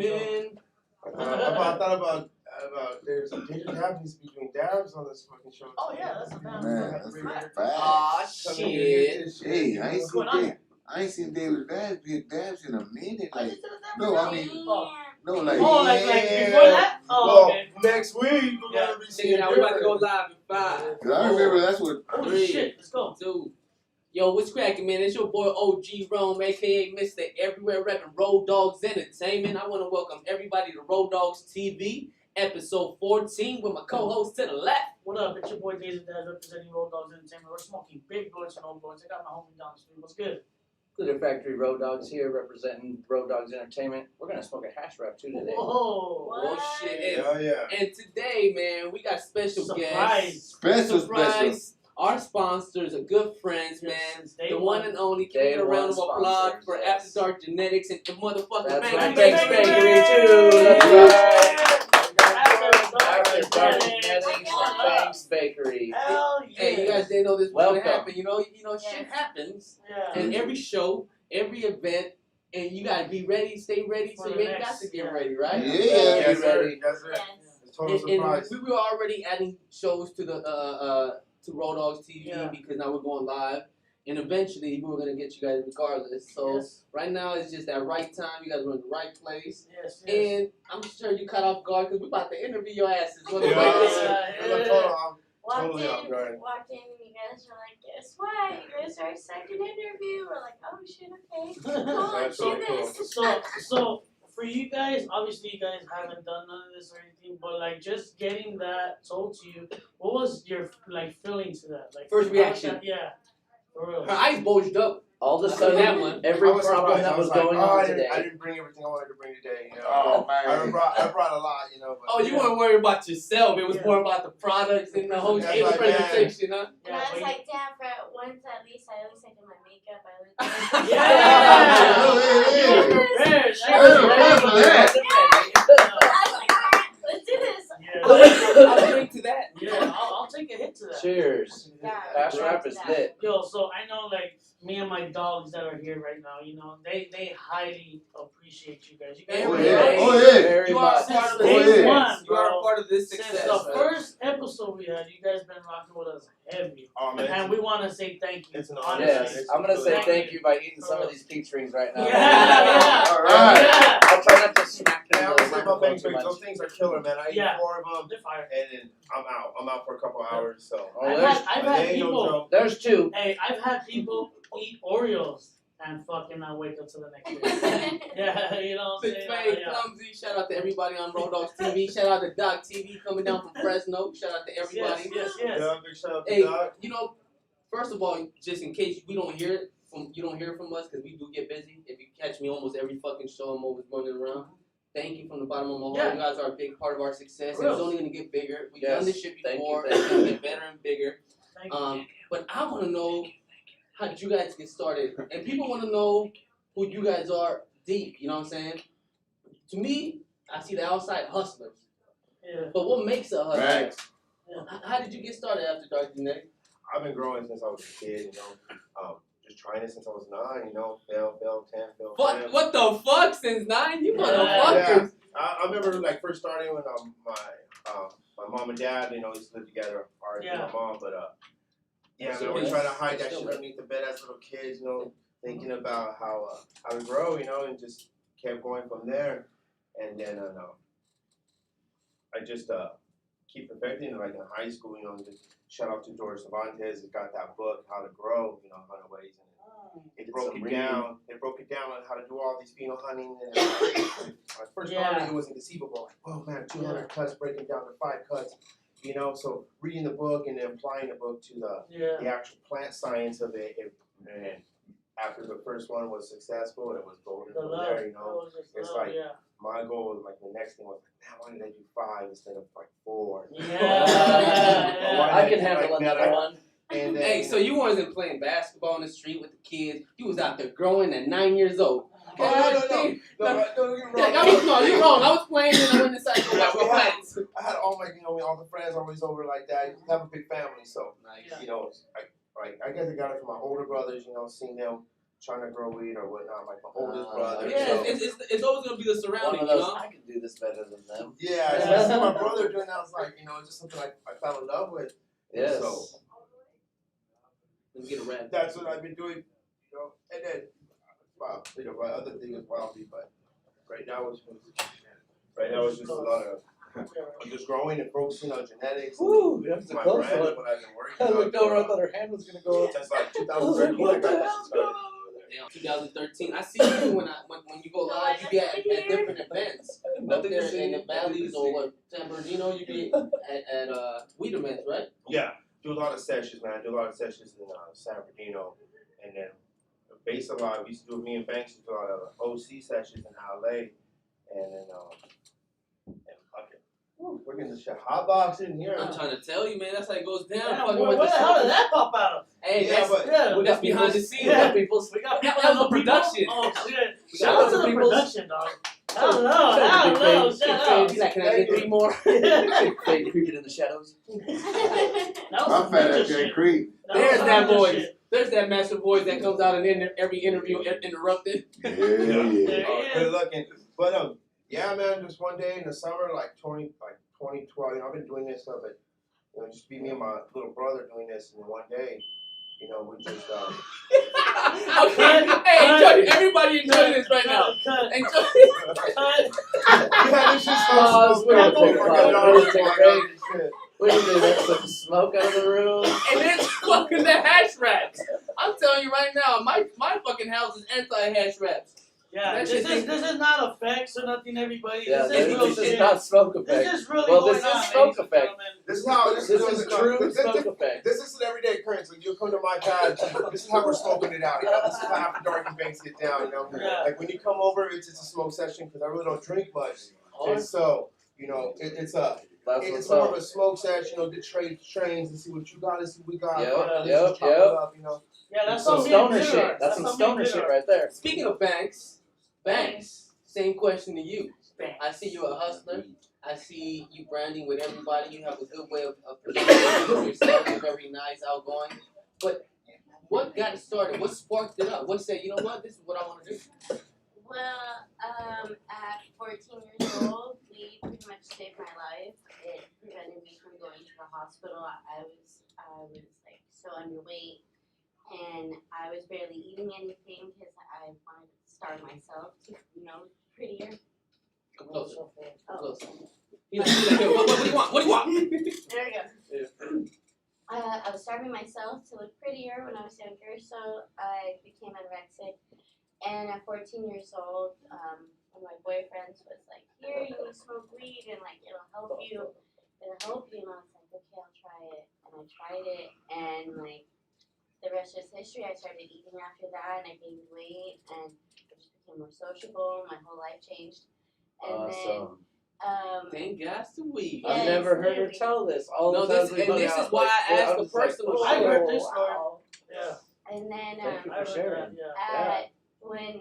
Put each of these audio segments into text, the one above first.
in. I thought about there's a Dazer Dabs needs to be doing dabs on this fucking show. Oh yeah, that's a bad Man, that's a fact. Aw, shit. Hey, I ain't seen David Dabs in a minute. Like, no, I mean, no, like, like before that? Oh, okay. Next week we're gonna be seeing. Now we about to go live in 5. Cause I remember that's what. Holy shit, let's go. 2. Yo, what's cracking, man? It's your boy OG Rome, aka Mr. Everywhere repping Rowdoggs Entertainment. I want to welcome everybody to Rowdoggs TV, episode 14, with my co-host to the left. What up? It's your boy Dazer Dabs representing Rowdoggs Entertainment. We're smoking big bullets and old bullets. I got my homie down the street. What's good? Glitter Factory Rowdoggs here representing Rowdoggs Entertainment. We're gonna smoke a hash wrap too today. Whoa! Oh shit! Hell yeah! And today, man, we got special guests. Special. Our sponsors are good friends, man. The one and only. Can we get a round of applause for AfterDark Genetics and the motherfucking Banxz Bakery too. AfterDark Genetics and Banxz Bakery. Hell yeah! Hey, you guys didn't know this was gonna happen. You know, shit happens. Yeah. And every show, every event, and you gotta be ready, stay ready, so you ain't got to get ready, right? Yeah. Yes, sir. Ready. That's it. It's total surprise. And we were already adding shows to the to Rowdoggs TV because now we're going live, and eventually we were gonna get you guys regardless. So right now it's just that right time. You guys are in the right place, and I'm sure you caught off guard because we're about to interview your asses. I'm totally off guard. Walked in and you guys were like, guess what? You guys are our second interview. We're like, oh shit, okay. Cool, let's do this. So for you guys, obviously you guys haven't done none of this or anything, but like just getting that told to you, what was your feeling to that? Like first reaction? Yeah, for real. Her eyes bulged up. All of a sudden, every problem that was going on today. I didn't bring everything I wanted to bring today. You know, Oh man, I brought a lot. You know. But, you weren't worried about yourself. It was more about the products and the whole presentation, huh? And I was like, damn, for once at least I did my makeup. I was like, alright, let's do this. I'll drink to that. Yeah, I'll take a hit to that. Cheers. Hash wrap is lit. Yo, so I know like me and my dogs that are here right now, you know, they highly appreciate you guys. You guys Very You are much. part of Day this. one, You are bro. part of this Since success. the first episode we had, you guys been rocking with us heavy. Oh man, And we want to say thank you. it's an honor. Yes, I'm gonna say thank you by eating some of these peach rings right now. Yeah. all right. Yeah. I'll try not to smack Yeah, I them. was saying about Banxz, those things are killer, man. I eat 4 of them, They're fire. and then I'm out. I'm out for a couple hours. So I've had people. There's 2. Hey, I've had people eat Oreos and fucking not wake up to the next day. Yeah, you know what I'm Big saying? Fade, Clumsy, shout out to everybody on Rowdoggs TV. Shout out to Doc TV coming down from Fresno. Shout out to everybody. Yes. yeah, big shout out to Hey, Doc. you know, first of all, just in case we don't hear it from us because we do get busy. If you catch me almost every fucking show, I'm always running around. Thank you from the bottom of my heart. Yeah. You guys are a big part of our success. And it's only gonna get bigger. We've done this shit before. Thank you. It's gonna get better and bigger. Thank you. But I want to know how did you guys get started, and people want to know who you guys are deep. You know what I'm saying? To me, I see the outside hustlers. Yeah. But what makes a hustler? Right. How did you get started AfterDark, Genetic? I've been growing since I was a kid. You know, just trying it since I was 9. You know, fail, 10, fail. Fuck, what the fuck? Since 9, you motherfuckers. Yeah. I remember like first starting when my mom and dad, you know, used to live together. Already my mom, but yeah, I remember trying to hide that shit underneath the bed as little kids. You know, thinking about how to grow. You know, and just kept going from there. And then I just keep perfecting it. Like in high school, you know, just shout out to George Cervantes. He got that book, How to Grow. You know, 100 ways. It broke it down. It broke it down on how to do all these pheno hunting. And when I first started, it was inconceivable. Like, oh man, 200 cuts, breaking down to 5 cuts. You know, so reading the book and then applying the book to the actual plant science of it. And after the first one was successful, it was golden from there. You know, it's like my goal was like the next thing was like, why did I do 5 instead of like 4? Yeah. I can handle another one. And then, hey, so you wasn't playing basketball in the street with the kids. You was out there growing at 9 years old. No, you're You're wrong. I was playing and I went inside to watch my plants. I had all my, all the friends always over like that. I have a big family, so you know, I guess I got it from my older brothers. You know, seeing them trying to grow weed or whatnot, like my oldest brother. Yeah, So, it's always gonna be the surrounding, One of you those, know? I can do this better than them. yeah, especially my brother doing that. I was like, just something I fell in love with. Yes. So Let me get a rap. that's what I've been doing, and then my other thing is wildly, but right now it's just a lot of I'm just growing and focusing on genetics. Woo, that's my a close brand one. and what I've been working I on. looked over, I thought her hand was gonna go up. Since like I was like, 2013, I what the got that hell's shit going started. on over there? Damn, 2013. I see you when you go live, you get at different events. Up Nothing to there see. in the valleys or what, San Bernardino, you be at weed events, right? Yeah, do a lot of sessions, man. Do a lot of sessions in San Bernardino, and then base a lot. We used to do me and Banxz do a lot of OC sessions in LA, and then we're getting the shit hot box in here. I'm trying to tell you, man, that's how it goes down. Yeah, Fucking where with the hell smoke. did that pop out of? Hey, Yeah, but that's behind the scenes. We got people. We got That people was a production. Oh shit! We Shout got out to the people's- production, dog. Hello, shout out. He's like, can I get 3 more? Fade creeping in the shadows. That was I'm some fat ninja at that shit. creek. That was There's some that ninja voice. shit. There's that master voice that comes out in every interview interrupted. Yeah. There he is. Good looking. But yeah, man. Just one day in the summer, like 2012. I've been doing this stuff, but just be me and my little brother doing this, and one day, we just Okay, hey, enjoy, everybody enjoy this right now. Cut. Enjoy. yeah, this is Oh, so we're gonna take a fucking pause. We're gonna take a break. shit. We're gonna let some smoke out of the room. And then fucking the hash wraps. I'm telling you right now, my fucking house is anti-hash wraps. Yeah, That this shit is not effects or nothing, everybody. Yeah, This is real this is shit. not smoke effect. This is really Well, going this on, is smoke ladies and effect. gentlemen. This is how This is true smoke effect. This is an everyday occurrence. When you come to my pad, this is how we're smoking it out. This is how AfterDark and Banxz get down. Yeah. Like when you come over, it's just a smoke session because I really don't drink much, and so it's That's more what's of up. a smoke session. To trade trains and see what you got and see what we got. Yep, Let's yep, just chop yep. it up, Yeah, that's Some what me and stoner Peter shit. are. That's some what me and stoner Peter shit are. right there. Speaking of Banxz, same question to you. I see you're a hustler. I see you branding with everybody. You have a good way of presenting yourself. You're very nice, outgoing. But what got it started? What sparked it up? What said, you know what, this is what I want to do? Well, at 14 years old, weed pretty much saved my life. It prevented me from going to the hospital. I was like so underweight, and I was barely eating anything because I wanted to starve myself to, prettier. Come closer. Come Oh, closer. He's like, yo, what do you want? What do you want? there we go. I was starving myself to look prettier when I was younger, so I became anorexic. And at 14 years old, one of my boyfriends was like, here, you need to smoke weed, and like, it'll help you. And I was like, okay, I'll try it. And I tried it, and like, the rest is history. I started eating after that, and I gained weight, and I just became more sociable. My whole life changed. And Awesome. Thank gas to weed. Yeah, I've never heard her literally. tell this. All No, the times this- we and hung this out, is why I yeah, asked I'm the just like, personal I heard oh, this story. wow. Yeah, And then, Thank you I for heard sharing. that. Yeah. when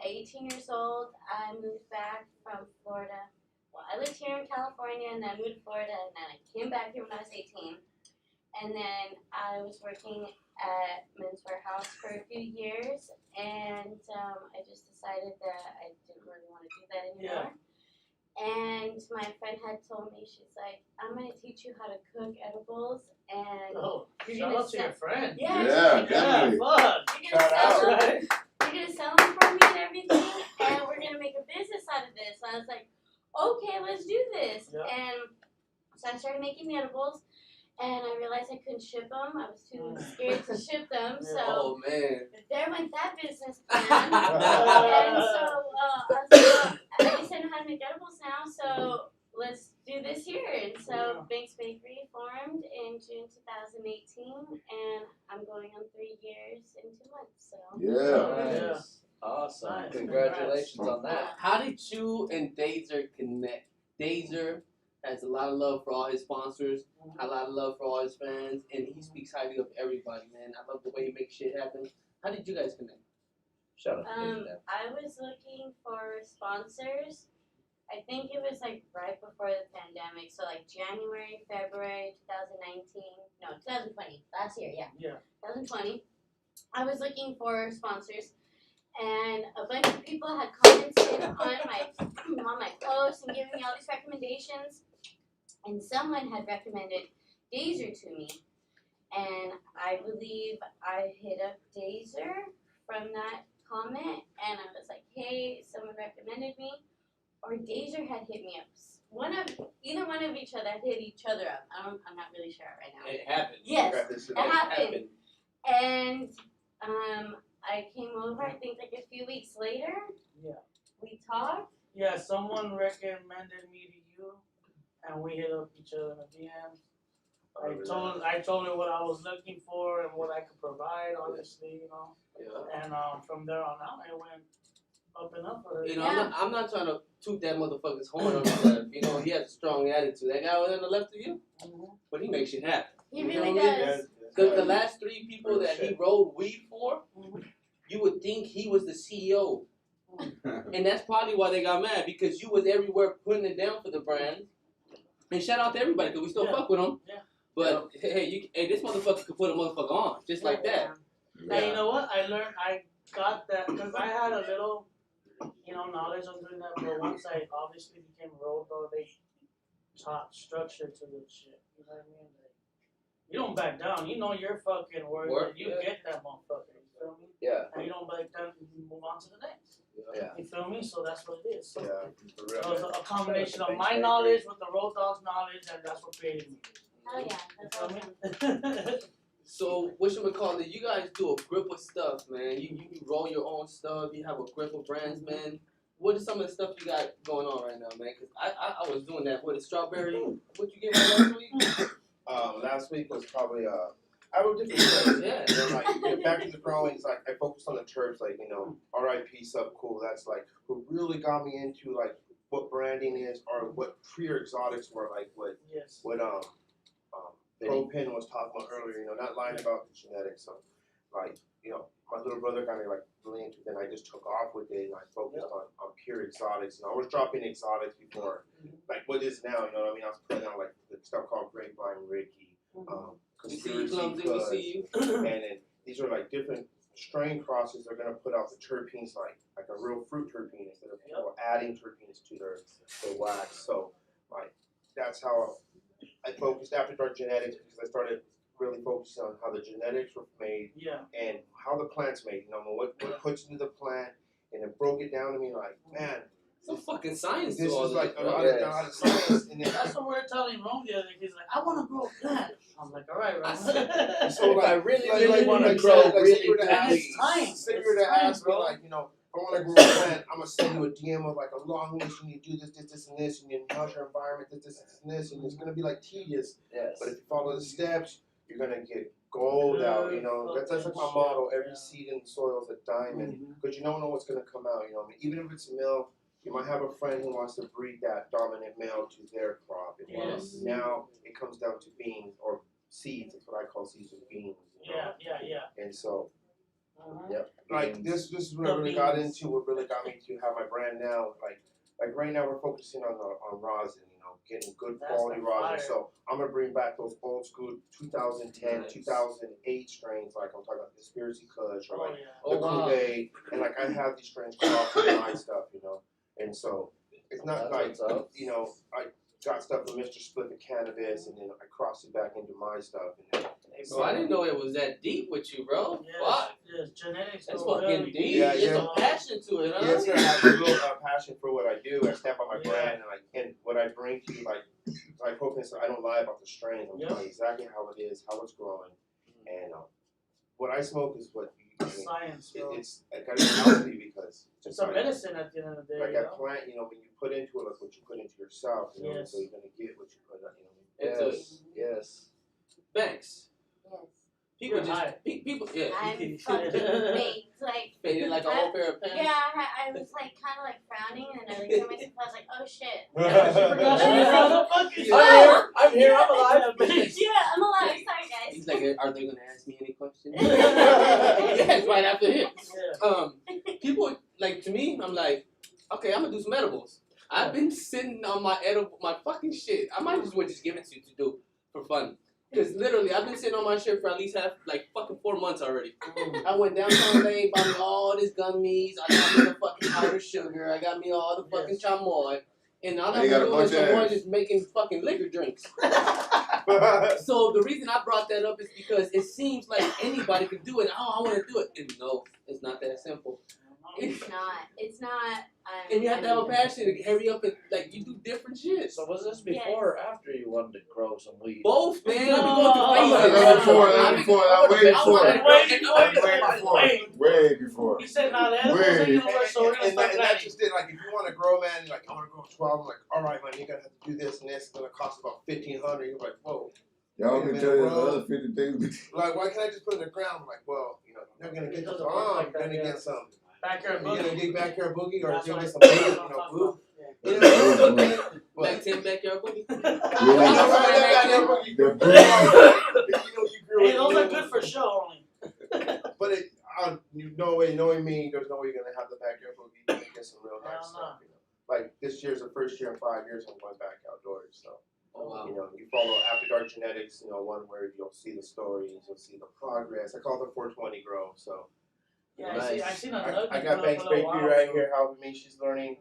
18 years old, I moved back from Florida. Well, I lived here in California, and then I moved to Florida, and then I came back here when I was 18. And then I was working at Men's Warehouse for a few years, and I just decided that I didn't really want to do that anymore. And my friend had told me, she's like, I'm going to teach you how to cook edibles, and Oh, you're shout gonna out to your friend. yeah, Yeah, she's like, definitely. Fuck. you're gonna Shout sell them. Right? You're gonna sell them for me and everything, and we're gonna make a business out of this. And I was like, okay, let's do this. Yeah. And so I started making the edibles, and I realized I couldn't ship them. I was too scared to ship them. Yeah. So Oh, man. there went that business plan. And so I was like, well, at least I know how to make edibles now, so let's do this here. And so Banxz Bakery formed in June 2018, and I'm going on 3 years and 2 months. So Yeah. Nice. Awesome. Nice. Congratulations on that. How did you and Dazer connect? Dazer has a lot of love for all his sponsors, a lot of love for all his fans, and he speaks highly of everybody, man. I love the way he makes shit happen. How did you guys connect? Shout out to you. I was looking for sponsors. I think it was like right before the pandemic, so like January, February 2019, no, 2020, last year, yeah. Yeah. 2020. I was looking for sponsors, and a bunch of people had commented on my posts and given me all these recommendations, and someone had recommended Dazer to me, and I believe I hit up Dazer from that comment, and I was like, hey, someone recommended me, or Dazer had hit me up. Either one of each other had hit each other up. I'm not really sure right now. It happened. Yes, it happened. And I came over, I think like a few weeks later. Yeah. We talked. Yeah, someone recommended me to you, and we hit up each other in the DM. I told her what I was looking for and what I could provide, obviously, you know. Yeah. And from there on out, I went up and up for her. You know, I'm not trying to toot that motherfucker's horn on the left. You know, he has a strong attitude. That guy over on the left of you, but he makes shit happen. He really does. The last 3 people that he rolled weed for, you would think he was the CEO. And that's probably why they got mad, because you was everywhere putting it down for the brand. And shout out to everybody, because we still fuck with him. Yeah. But hey, this motherfucker could put a motherfucker on, just like that. And you know what? I got that, because I had a little, knowledge on doing that, but once I obviously became a road dog, they taught structure to the shit. You know what I mean? Like, you don't back down. You know your fucking word. You get that motherfucker. You feel me? Yeah. And you don't back down and you move on to the next. Yeah. You feel me? So that's what it is. So Yeah, it was a combination of my knowledge with the road dog's knowledge, and that's what created me. Oh yeah, that's You awesome. feel me? So, whatchamacallit, you guys do a grip of stuff, man. You roll your own stuff. You have a grip of brands, man. What is some of the stuff you got going on right now, man? Because I was doing that with a strawberry. What you gave me last week? Last week was probably I wrote different things. Yeah. And like back to the growing, it's like I focused on the church, like R.I.P. Sub Cool. That's like what really got me into like what branding is, or what pure exotics were, like what Penn was talking about earlier. Not lying about the genetics. So like my little brother got me like really into it, and I just took off with it, and I focused on pure exotics. And I was dropping exotics before, like what is now. You know what I mean? I was putting out like the stuff called Grapevine Ricky, Conspiracy Cuz, and then these are like different strain crosses. They're gonna put out the terpenes like a real fruit terpene instead of people adding terpenes to their wax. So like that's how I focused AfterDark genetics, because I started really focusing on how the genetics were made and how the plant's made. What puts into the plant, and it broke it down to me like, man, some fucking science. This is like a lot of science. And that's what we were telling Rome the other day. He's like, I want to grow a plant. I'm like, all right, Rome. So like, I really want to grow really badly. Say you were to ask me like, if I want to grow a plant, I'm gonna send you a DM of like a long list. You need to do this, and this, and you house your environment, this, and this, and it's gonna be like tedious. Yes. But if you follow the steps, you're gonna get gold out. That's like my motto. Every seed in the soil is a diamond, because you don't know what's gonna come out. Even if it's milk, you might have a friend who wants to breed that dominant male to their crop. And now it comes down to beans or seeds. That's what I call seeds of beans. Yeah. And so. Yep. Like this is what I really got into. What really got me to have my brand now. Like right now we're focusing on rosin. Getting good quality rosin. So I'm gonna bring back those old school 2010, 2008 strains. Like I'm talking about Conspiracy Kush or like the Cuvée, and like I have these strains crossed with my stuff. And so it's not like I got stuff from Mr. Split the Cannabis, and then I crossed it back into my stuff. And then, bro, I didn't know it was that deep with you, bro. Fuck. Yes, genetics. That's fucking deep. Yeah, There's a passion to it, huh? Yes, I have a real passion for what I do. I stand by my brand, and what I bring to you, like hoping I don't lie about the strains. I'm telling you exactly how it is, how it's growing, and what I smoke is what. Science. It's gotta be healthy, because it's a medicine at the end of the day. Like a plant, when you put into it, like what you put into yourself, so you're gonna get what you put in. Yes. Banxz. Yes. People, I'm fucking baked, like faded like a whole pair of pants. Yeah, I was like kind of like frowning, and I looked at myself. I was like, oh shit. I'm here. I'm alive. Yeah, I'm alive. Sorry, guys. He's like, are they gonna ask me any questions? Yes, right after him. People like, to me, I'm like, okay, I'm gonna do some edibles. I've been sitting on my fucking shit. I might as well just give it to you to do for fun. Because literally, I've been sitting on my shit for at least fucking 4 months already. I went downtown LA, bought me all these gummies. I got me the fucking powdered sugar. I got me all the fucking chamoy. And all I'm doing is chamoy just making fucking liquor drinks. So the reason I brought that up is because it seems like anybody could do it. Oh, I want to do it. And no, it's not that simple. It's not. And you have to have a passion to hurry up and you do different shit. So was this before or after you wanted to grow some weed? Both, man. No. Way before. He said, "Nah, that was universal." And that's just it. Like, if you want to grow, man, you're like, I want to grow 12. I'm like, all right, man, you're gonna have to do this and this. It's gonna cost about $1,500. You're like, whoa. Y'all can tell you the other 50 things. Like, why can't I just put it in the ground? I'm like, well, they're gonna get the bomb. You're gonna get some. Backyard You're boogie. gonna get backyard boogie, or That's you're gonna what get some I- boogie, Yeah. Back 10 backyard boogie. You grew Hey, those are good for show only. But knowing me, there's no way you're gonna have the backyard boogie. You're gonna get some real nice stuff. You know? Like this year's the first year in 5 years I'm going back outdoors. So you know, you follow AfterDark genetics. You know, one where you'll see the stories, you'll see the progress. I call it the 420 grow. So. Yeah, Nice. I seen another. I got Banxz bakery right here helping me. She's learning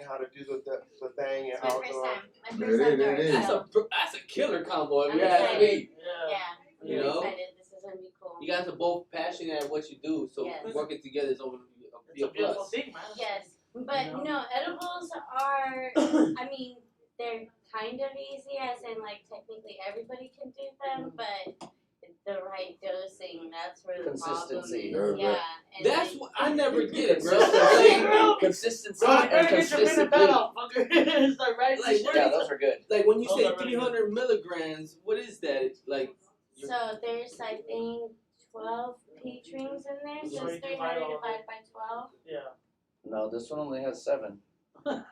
how to do the thing and My how first to. time. My It first time. is. That's a killer combo. If I'm you ask excited. me. Yeah. I'm You know? excited. This is gonna be cool. You guys are both passionate at what you do, so Yes. working together is always It's a beautiful plus. thing, man. Yes, but You know? no, edibles are. I mean, they're kind of easy, as in technically everybody can do them, but the right dosing, that's where the Consistency. problem is. Yeah. And That's what I never get it, bro. Consistency Bro, and you better get your pen and consistency. pad out, fucker. It's the right Like, shit. Yeah, those are good. Like when you Those say are really 300 milligrams, what is that? Like, so there's, I think, 12 peach rings in there, so So it's you divide 300 all of divided by 12. Yeah. No, this one only has 7. Well,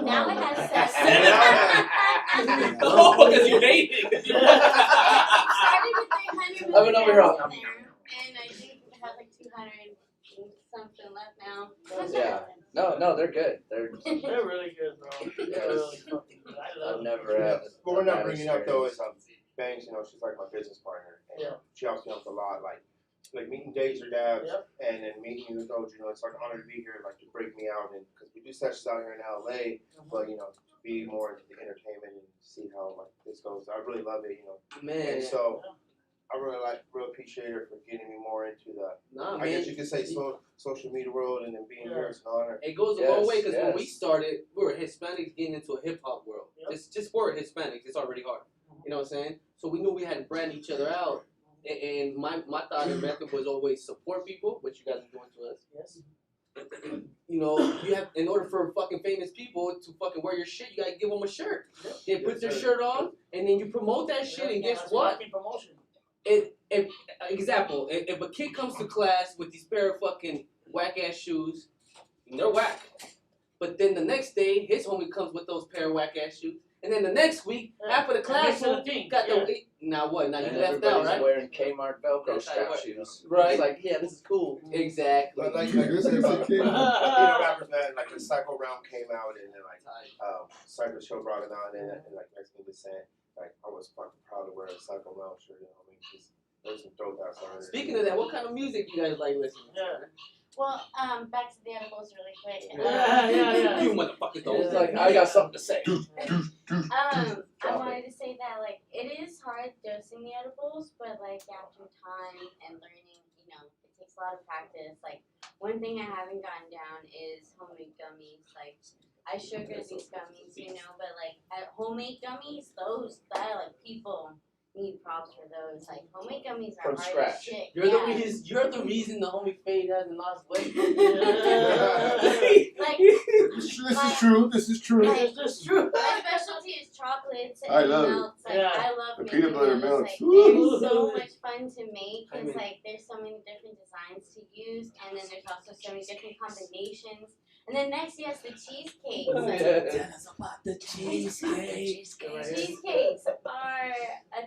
now it has 7. oh, because you're dating. Started with 300 I mean, over here, milligrams in there, and I think it has 200 and something left now. Yeah. No, they're good. They're They're really good, bro. They're Yes. really fucking good. I love I've them. never had. What we're a not bad bringing up though experience. is Banxz. You know, she's like my business partner. And Yeah. She helps me out a lot. Like meeting Dazer Dabs, Yep. and then meeting you. You know, it's like an honor to be here. Like to break me out, and because we do sessions out here in LA, but you know, to be more into the entertainment and see how this goes. I really love it. You know, Man. and so. I really appreciate her for getting me more into the. Nah, I man. guess you could say social media world, and then being here is an honor. It goes a Yes, long way because when yes. we started, we were Hispanics getting into a hip hop world. Yep. Just for Hispanics, it's already hard. You know what I'm saying? So we knew we had to brand each other out. And my thought and method was always support people, which you guys are doing to us. Yes. You know, you have in order for fucking famous people to fucking wear your shit, you gotta give them a shirt. They put their shirt on, and then you promote that shit. And guess That's what? fucking promotion. If a kid comes to class with these pair of fucking whack ass shoes, they're whack. But then the next day, his homie comes with those pair of whack ass shoes, and then the next week, half of the class got the. Now what? Now you And left out, everybody's right? wearing Kmart Velcro That's how it strap works. shoes. Right. It's like, yeah, this is cool. Exactly. But like This you is said a about, kid. you know, rappers, man, like the Psycho Round came out, and then Psycho Show brought it on, and like Mexican Descent, like I was fucking proud to wear a Psycho Round shirt. You know what I mean? Just there's some dope ass on it. Speaking of that, what kind of music you guys like listening to? Yeah. Well, back to the edibles really quick. Yeah. You motherfuckers don't. It's like, I got something to say. I wanted to say that it is hard dosing the edibles, but after time and learning, it takes a lot of practice. One thing I haven't gotten down is homemade gummies. I sugar these gummies, but at homemade gummies, people need props for those. Homemade gummies are From hard scratch. as shit. You're Yeah. the reason the homie Fade hasn't lost weight. This is true. It's just true. My specialty is chocolates and I love it. melts. Yeah. I love The making peanut butter those. melts. They're so much fun to make I because mean- there's so many different designs to use, and then there's also so many different combinations. And then next, yes, the cheesecakes. Tell us about the cheesecake. Cheesecakes are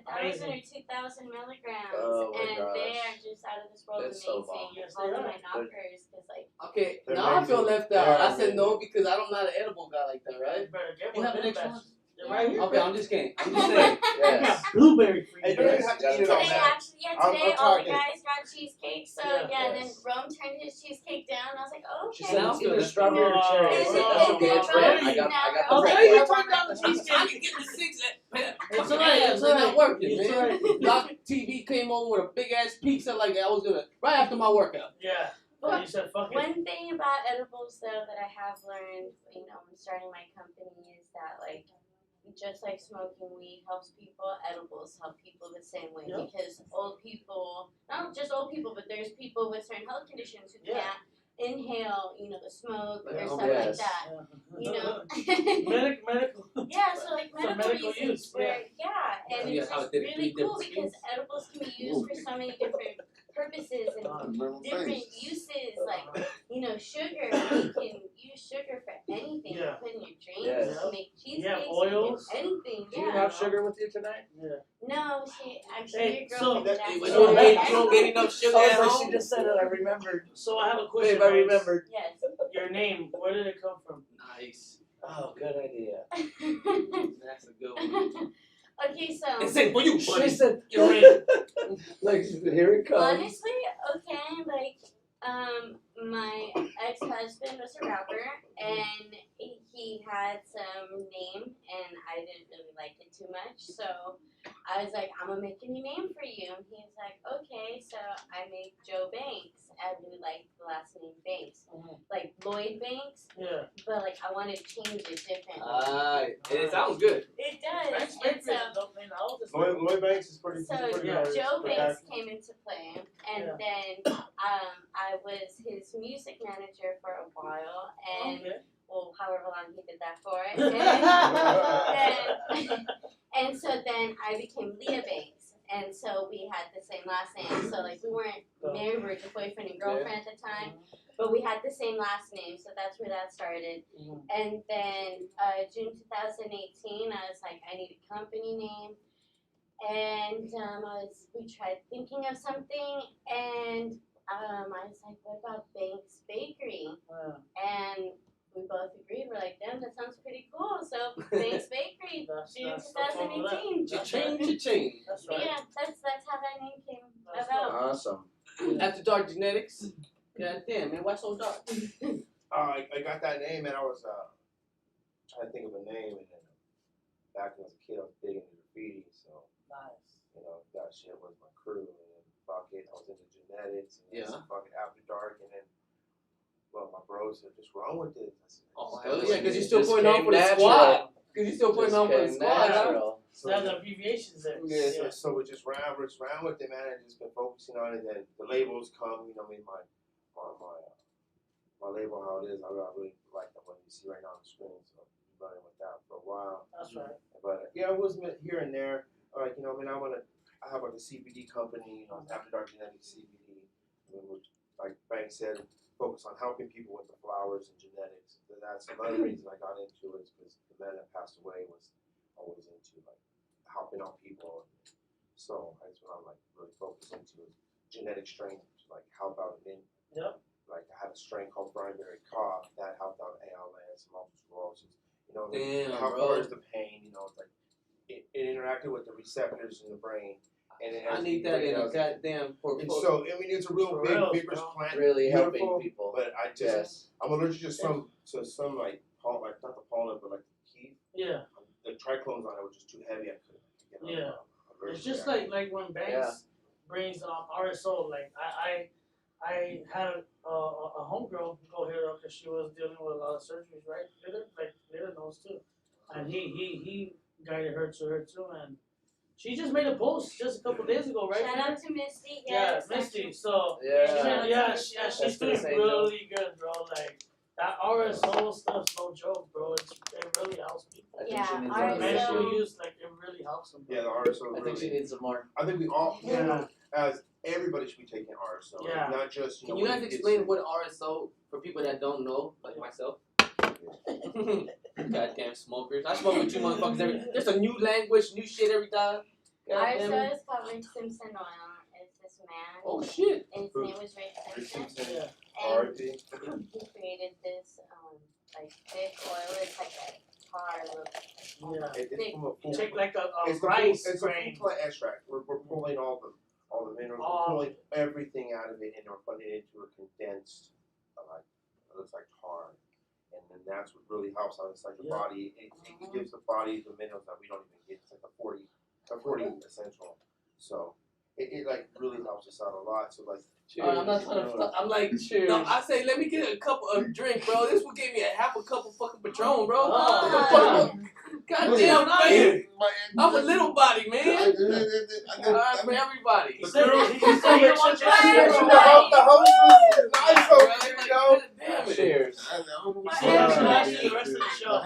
1,000 or 2,000 milligrams, Oh my and gosh. they are just out of this world That's so amazing. bomb. Yes, All they of are. my knockers, because Okay, They're now I feel amazing. left out. They are I said no amazing. because I'm not an edible guy like that, right? Better get You one have an of them extra bastards. Right here. Okay, I'm just kidding. I'm just saying. Yes. Blueberry free. Hey, you don't even Yes, have to gotta eat it all, Today, man. actually, today I'm all the talking. guys got cheesecake. So Yeah. yeah, Yes. then Rome turned his cheesecake down. I was like, oh, She okay. said it's either strawberry or cherry. Is it- That's is okay. it It's red. Rome? I got I'll the tell red you, one. turn down the I cheesecake. can get the 6 It's alright, it's They're not alright. working, It's man. alright. Doc TV came over with a big ass pizza like I was gonna right after my workout. Yeah. And you said fuck it. One thing about edibles, though, that I have learned, when starting my company is that, like, just like smoking weed helps people, edibles help people the same way. Yep. Because old people, not just old people, but there's people with certain health conditions who Yeah. can't inhale, the smoke or Yeah. stuff Yes. like that. Medical. Yeah, so like For medical medical uses use, where, and Yeah, it's how just it did it really 3 cool different because skills. edibles can be used for so many different purposes and different uses, like, sugar. You can use sugar for anything. Yeah. You put in your drinks, Yes. you can make cheesecakes, Yeah, you oils. can do anything. Do you Yeah. have sugar with you tonight? Yeah. No, she actually Hey, your so girlfriend that- asked Hey, me when So- you don't get enough sugar I at was like, home. she just said it. I remembered. So I have a question. Babe, I Max. remembered. Yes. Your name, where did it come from? Nice. Oh, good idea. That's a good one. Okay, so It's same for you, She buddy. said, You're in. like, here it comes. honestly, okay, like, my ex-husband was a rapper, and he had some name, and I didn't really like it too much, so I was like, I'm gonna make a new name for you, and he was like, okay, so I made Joe Banxz. I really liked the last name Banxz, like Lloyd Banks, Yeah. but like I wanted to change it different. It sounds good. It does, Banks and Bakery so. is a dope name. I was just Lloyd Banks is pretty. So he's a pretty yeah, artist, Joe pretty Banks active. came into play, and Yeah. then I was his music manager for a while, and Okay. well, however long he did that for, Yeah. and so then I became Leah Banks, and so we had the same last name. So like we weren't married, we were just boyfriend and girlfriend at the time, but we had the same last name, so that's where that started. And then June 2018, I was like, I need a company name. And we tried thinking of something, and I was like, what about Banxz Bakery? And we both agreed. We're like, damn, that sounds pretty cool. So Banxz Bakery, June 2018. Cha-ching. That's But right. yeah, that's how that name came That's about. Awesome. AfterDark genetics. God damn, man, why so dark? I got that name, and I was trying to think of a name, and then back when I was a kid, I was big into graffiti, so Nice. that shit was my crew, and then fuck it, I was into genetics, and Yeah. fucking AfterDark, and then my bros said, just run with this. I said, Oh, just hell go yeah, with because it. you're still Just putting on came for the natural. squad. Because you're still putting Just on for the came squad, huh? natural. So, That's the abbreviations there. Yeah. so we just ran with it, man, and just been focusing on it. And the labels come, my label, how it is. I really like the one you see right now on the screen. So I'm running with that for a while. That's right. But yeah, it was here and there. Like I have like a CBD company, AfterDark Genetics CBD. Like Banks said, focus on helping people with the flowers and genetics. So that's another reason I got into it, is because the man that passed away was always into like helping out people. So that's what I'm like really focused into, is genetic strain to like help out men. Yep. Like I had a strain called Brineberry Cough that helped out ALS, multiple sclerosis. Damn, how bro. far is the pain? It's like it interacted with the receptors in the brain. And it I need that in a goddamn and portfolio. so I mean, it's a real For big, real, vigorous bro. plant. Really helping beautiful, people. But I just Yes. I'm allergic to some like not the pollen, but like the heat. Yeah. The triclones on it were just too heavy. I couldn't get it. Yeah. Allergic It's just to that. like when Banks brings RSO. Like I had a homegirl go here because she was dealing with a lot of surgeries, right? Litter knows too, and he guided her too, and she just made a post just a couple days ago, right? Shout out to Misty. Yeah, Yes, Misty. So Yeah. she's doing really good, bro. Like that RSO stuff's no joke, bro. It really helps people. I think Yeah, she needs For RSO. medical use, like it really helps them. Yeah, the RSO. I think she needs some more. I think we all, Yeah. as everybody should be taking RSO. Yeah. Not just Can you guys explain what RSO for people that don't know, like myself? Goddamn smokers. I smoke with you motherfuckers there's a new language, new shit every time. Goddamn. RSO is called Rick Simpson oil. It's this man. Oh shit. And his name was Rick Simpson. Yeah. And RIP. he created this like thick oil. It's like a tar look. Yeah. It's from a full. Take like a It's rice it's a grain. full plant extract. We're pulling all the minerals. We're pulling everything out of it, and we're putting it into a condensed, like it looks like tar, and then that's what really helps out inside your body. It gives the body the minerals that we don't even get. It's like a 40 essential. So it like really helps us out a lot. So like. I'm not trying to. I'm like, cheers. no, I say, let me get a cup of drink, bro. This one gave me a half a cup of fucking Patron, bro. Goddamn, man. I'm a little body, man. Alright, for everybody. He said you don't want your shit. The host is nice over here, yo. Damn it. Cheers. He actually asked you the rest of the show.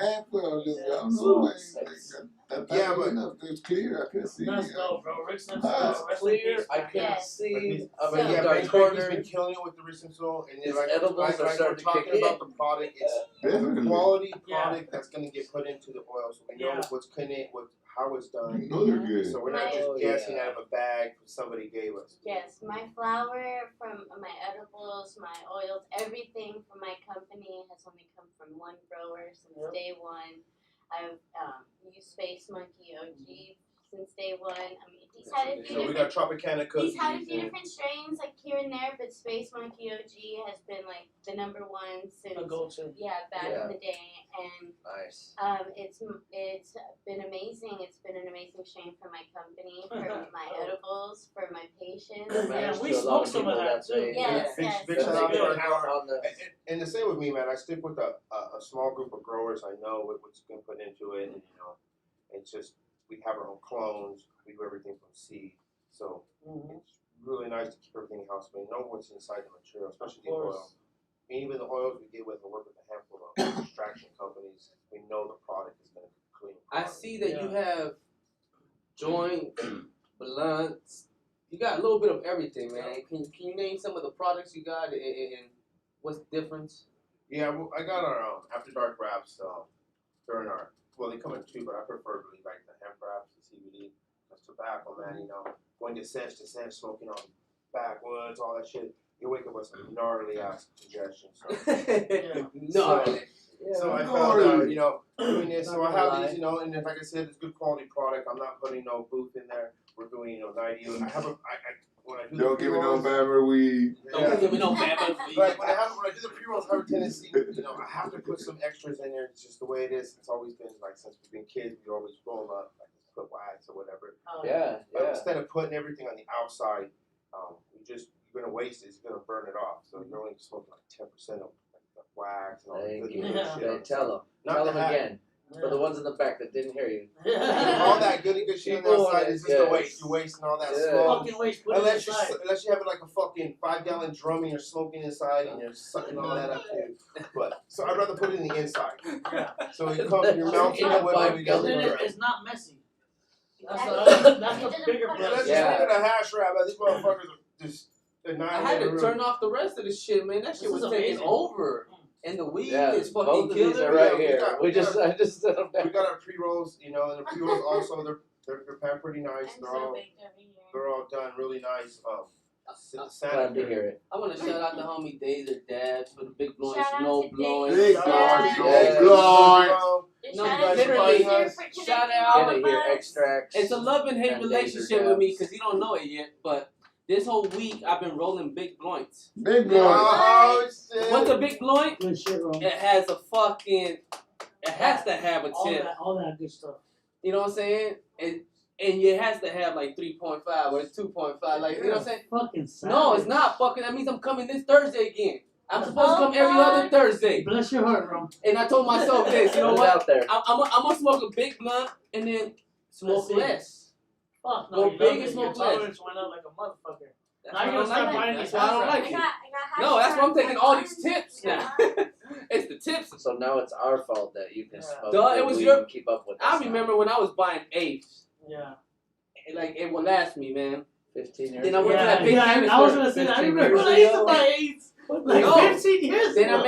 Yeah, but it's clear. I can see. Let's go, bro. Rick Simpson. Clear. I can Yes. see. but I'm in yeah, the dark Banxz corner. has been killing it with the recent soul, and His then edibles like are starting we're to talking kick about in. the product, it's Definitely. quality product that's gonna get put into the oil, so we know Yeah. what's in it, how it's done. Those are good. So we're not just guessing out of a bag somebody gave us. Yes, my flour from my edibles, my oils, everything from my company has only come from one grower since day one. I've used Space Monkey OG since day one. I mean, he's had a few So we got different. Tropicana cookies. He's had a few different strains like here and there, but Space Monkey OG has been like the number one since A go-to. back in the day, and Nice. it's been amazing. It's been an amazing strain for my company, for my edibles, for my patients. Yeah, we smoke some of that too. Yes, yes. Big shout out to our grower. On the And the same with me, man. I stick with a small group of growers. I know what's been put into it, and it's just we have our own clones. We do everything from seed, so it's really nice to keep everything house. We know what's inside the material, especially the oil. And even the oils we get with and work with a handful of extraction companies. We know the product is going to be clean. I see that you have joints, blunts. You got a little bit of everything, man. Can you name some of the products you got and what's the difference? Yeah, well, I got our AfterDark wraps during our. Well, they come in two, but I prefer really like the hemp wraps, the CBD, that's tobacco, man. Going to sense, smoking on backwoods, all that shit. You wake up with some gnarly ass congestion. So, so I found out, doing this. So I have these, and then, like I said, it's good quality product. I'm not putting no booth in there. We're doing, 90. I have when I do Don't give me no bammer weed. Don't give me no bammer weed. Like when I do the pre-rolls, I have a tendency, I have to put some extras in there. It's just the way it is. It's always been like since we've been kids, we always roll them up, like put wax or whatever. But instead of putting everything on the outside, you're gonna waste it. You're gonna burn it off. So you're only smoking like 10% of the wax and all the good shit. Tell them again. For the ones in the back that didn't hear you. All that good shit on the outside is just a waste. You're wasting all that smoke. Fucking waste. Unless you have it like a fucking 5-gallon drum and you're smoking inside and you're sucking all that up too. But so I'd rather put it in the inside. So you're melting it with it's not messy. That's the bigger let's problem. just look at a hash wrap. These motherfuckers are just I had to turn off the rest of the shit, man. That shit was taking over. And the weed is fucking both of killing these are right here. I just set them down. We got our pre-rolls, and the pre-rolls also they're packed pretty nice. They're all done really nice. Glad to hear it. I want to shout out the homie Dazer Dabs for the big blowing, Shout out no to blowing. Big Yeah. No, literally. Shout out. Get it here, extracts. It's a love and hate And relationship Dazer with me Dabs. because you don't know it yet, but this whole week I've been rolling big joints. Big boy. Oh shit! What's a big joint? Good shit, bro. It has a fucking. It has to have a tip. All that good stuff. You know what I'm saying? And it has to have like 3.5 or 2.5. Like you know what I'm saying? Fucking sad. No, it's not fucking. That means I'm coming this Thursday again. I'm supposed to come every other Thursday. Bless your heart, bro. And I told myself this. You know Put it what? out there. I'm gonna smoke a big blunt and then smoke That's it. less. Fuck, no, Go you big love and it. smoke Your less. tolerance went up like a motherfucker. That's Now why you're I gonna don't start like buying it. these That's why I don't hash like I it. got No, that's why I'm taking all these tips now. It's the tips. So now it's our fault that you can smoke. Duh, it the was weed your- and keep up with us. I remember when I was buying eighths. Yeah. Like it would last me, man. 15 years Then I ago. went to that big canister. I was gonna say that. I 15 remember years when I used to ago. buy AIDS. Like No. 15 years Then ago. I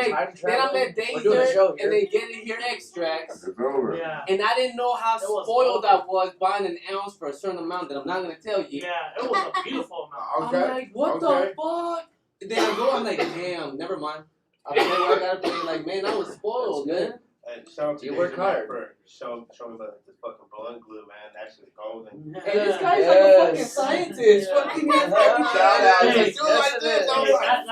met We're doing a show Dazer here. and they get in here extracts. It's over. Yeah. And I didn't know how It was spoiled awful. I was buying an ounce for a certain amount that I'm not gonna tell you. Yeah, it was a beautiful amount. I'm like, what the fuck? And then I go, I'm like, damn, never mind. I pay what I gotta pay. Like, man, I was spoiled, man. And shout out to You Dazer work hard. for showing me about this fucking blunt glue, man. That shit's golden. Hey, this guy's like a fucking scientist. Yeah. Fucking Shout out. Hey, Just do it like this. I'm Hey, like,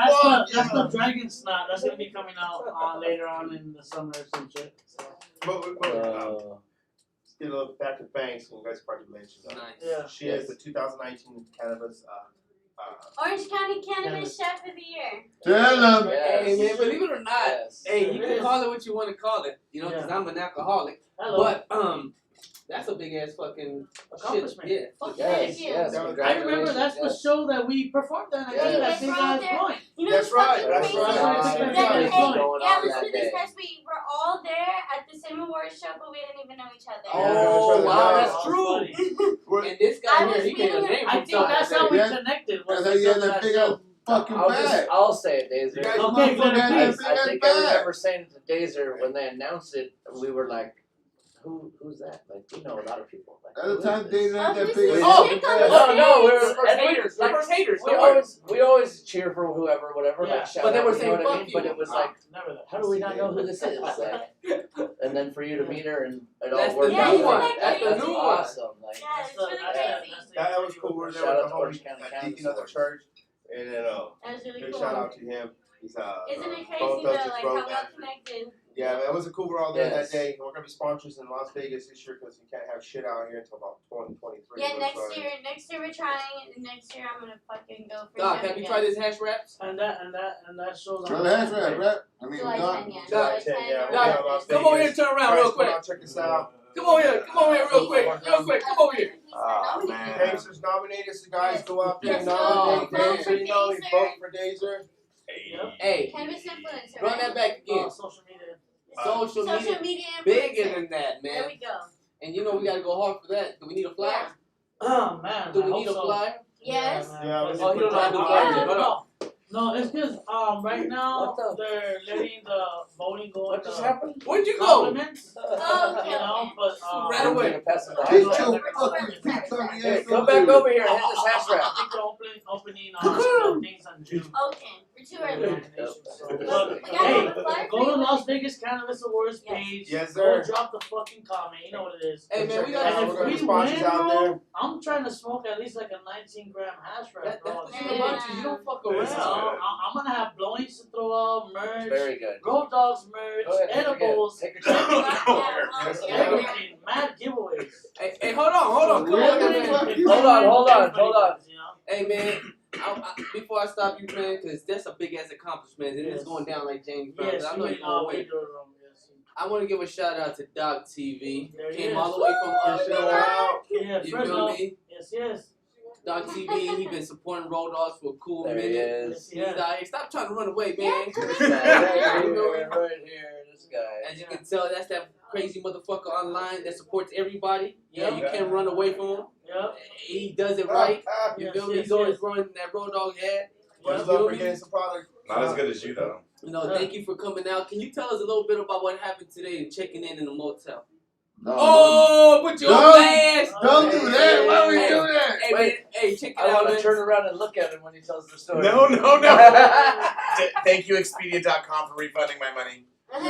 that's fuck, the dragon snot. That's gonna be coming out later on in the summer or some shit. So. Let's get a little back to Banxz. You guys probably mentioned that. Nice. Yeah. She is the 2019 cannabis. Orange County Cannabis Chef of the Year. Tell them. Hey man, believe it or not, Yes. hey, you can call it what you want to call it, you know, because I'm an alcoholic. Hello. But that's a big ass fucking shit. Accomplishment. Yeah, fuck Yes, you. yes. I remember that's the show that we performed on. I Yeah, think that's that big right ass there. point. You know That's what's right, fucking that's crazy? right. That, That's hey, right. Going yeah, on listen to that this, day. guys. We were all there at the same awards show, but we didn't even know each other. Oh, wow, that's Oh, true. funny. And this I guy was here, he made a feeling- name I for think himself. that's how we Yeah. connected. That's how you had that big old fucking bag. I'll say it, Dazer. You guys Okay, motherfucker good. had I that big ass think I bag. remember saying to Dazer when they announced it, we were like, who's that? Like, we know a lot of people. Like, At the who time, is they this? had that this big is ass a chick on the No, no, stage. we're We're haters. like, We're haters. we always cheer for whoever, whatever. Yeah. Like, shout But they out, were you know saying, what I "Fuck mean?" you. But it was like, Never that. how do we not know who this is? Like, and then for you to meet her and it all That's the worked new out. one. Like, That's the that's new one. awesome. Like, Yeah, That's it's the- really that's crazy. the- That was cool. We're there Shout out with the to Orange homie, County that Cannabis deacon of the Awards. church. And then, That was really big cool. shout out to him. He's Isn't it both crazy of though, us like broke how well that. connected? Yeah, man, it was a cool. We're all there Yes. that day. We're gonna be sponsors in Las Vegas this year because we can't have shit out here until about 2023. Yeah, We're next sorry. year we're trying, and next year I'm gonna fucking go for Doc, chef have you again. tried his hash wraps? And that shows Try the hash wrap, right? I mean, July Doc. 10, yeah. July July 10, 10, yeah, we're we Doc, got Las Come over here Vegas. and turn around Guys, real come quick. out, check this out. Come over here real quick. Real quick, come over here. Oh, man. Daser's nominated, so guys go out there and Yes, nominate go. Vote Dazer. for You know, Dazer. vote for Dazer. Yep. Hey, Cannabis influencer. run right? that back again. Social media. Social media, media bigger influencer. than that, There man. we go. And you know we gotta go hard for that. Do we need a flyer? Oh man. Do I we hope need a so. flyer? Yes. man. Yeah, we Oh, you don't know how to do flyers yet. Hold on. No, it's because right now What the- they're letting the voting go what into just happened? Where'd you go? compliments. Oh, okay. You know, but Right away. Pass it Get by. your fucking feet on the Hey, ass come back over here and hit this hash I wrap. think they're opening the things on June. Okay, we're too early. So, We but, gotta hey, have a flyer go for to you. Las Vegas Cannabis Awards Yes. page. Yes, Go sir. drop the fucking comment. You know what it is. Hey man, we Check it gotta out. And We're if gonna we be sponsors win, out bro, there. I'm trying to smoke at least like a 19-gram hash wrap, That's bro. the thing about you. You don't fuck You know, around. I'm gonna have blowings to throw out, merch, Very good. Rowdoggs merch, Go ahead, edibles, take your time. Yes, Yeah, sir. everything, mad giveaways. Hey, hold on. Come on, Everything man. in Hold on. everybody's, you know? Hey man, before I stop you, man, because that's a big ass accomplishment. And it's Yes. going down like James Brown. Yes, I know you you're gonna we win. do it wrong. Yes. I want to give a shout out to Rowdoggs Tv. There he Came is. all the way from up Shout north. out. Yeah, You first feel off, me? yes. Rowdoggs TV, he been supporting Rowdoggs for a cool There he minute. is. He's out here. Stop trying to run away, man. This guy right here, right here. This guy. As you can tell, that's that crazy motherfucker online that supports everybody. Yeah, Yeah. you can't run away from him. Yep. He does it right. You Yes, feel me? yes, He's always yes. growing that Rowdogg hat. Much Yep. love for getting some product. Not as good as you though. You know, thank you for coming out. Can you tell us a little bit about what happened today and checking in the motel? No, Oh, put your Don't- ass! don't do that. Why would we Hey, do that? Hey, Wait. man, hey, check it I out, want man. to turn around and look at him when he tells the story. No. Thank you, Expedia.com, for refunding my money. What